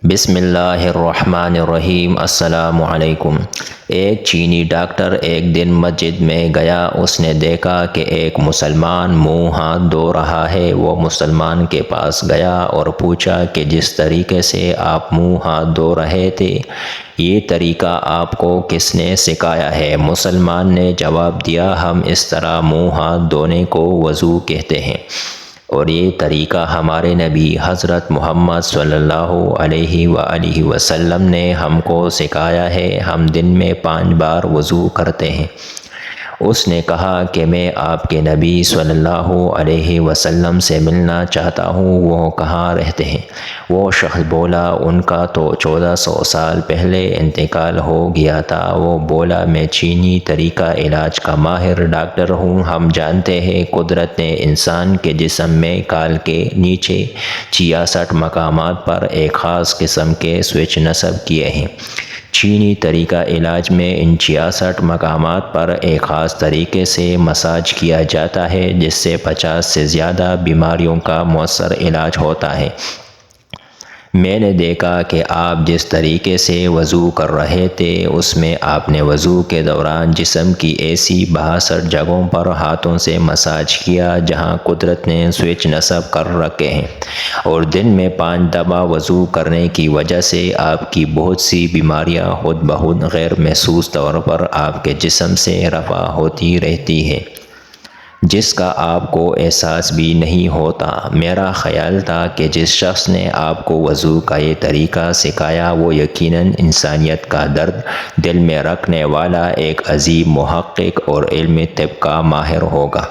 بسم اللہ الرحمن الرحیم۔ السلام علیکم۔ ایک چینی ڈاکٹر ایک دن مسجد میں گیا۔ اس نے دیکھا کہ ایک مسلمان منہ ہاتھ دھو رہا ہے۔ وہ مسلمان کے پاس گیا اور پوچھا کہ جس طریقے سے آپ منہ ہاتھ دھو رہے تھے، یہ طریقہ آپ کو کس نے سکھایا ہے؟ مسلمان نے جواب دیا، ہم اس طرح منہ ہاتھ دھونے کو وضو کہتے ہیں، اور یہ طریقہ ہمارے نبی حضرت محمد صلی اللہ علیہ وآلہ وسلم نے ہم کو سکھایا ہے۔ ہم دن میں 5 بار وضو کرتے ہیں۔ اس نے کہا کہ میں آپ کے نبی صلی اللہ علیہ وسلم سے ملنا چاہتا ہوں، وہ کہاں رہتے ہیں؟ وہ شخص بولا، ان کا تو 1400 سال پہلے انتقال ہو گیا تھا۔ وہ بولا، میں چینی طریقہ علاج کا ماہر ڈاکٹر ہوں۔ ہم جانتے ہیں قدرت نے انسان کے جسم میں کال کے نیچے 66 مقامات پر ایک خاص قسم کے سوئچ نصب کیے ہیں۔ چینی طریقہ علاج میں ان 66 مقامات پر ایک خاص طریقے سے مساج کیا جاتا ہے، جس سے 50 سے زیادہ بیماریوں کا مؤثر علاج ہوتا ہے۔ میں نے دیکھا کہ آپ جس طریقے سے وضو کر رہے تھے، اس میں آپ نے وضو کے دوران جسم کی ایسی 62 جگہوں پر ہاتھوں سے مساج کیا جہاں قدرت نے سوئچ نصب کر رکھے ہیں، اور دن میں 5 دفعہ وضو کرنے کی وجہ سے آپ کی بہت سی بیماریاں خود بخود غیر محسوس طور پر آپ کے جسم سے رفع ہوتی رہتی ہیں، جس کا آپ کو احساس بھی نہیں ہوتا۔ میرا خیال تھا کہ جس شخص نے آپ کو وضو کا یہ طریقہ سکھایا، وہ یقیناً انسانیت کا درد دل میں رکھنے والا ایک عظیم محقق اور علم طب کا ماہر ہوگا۔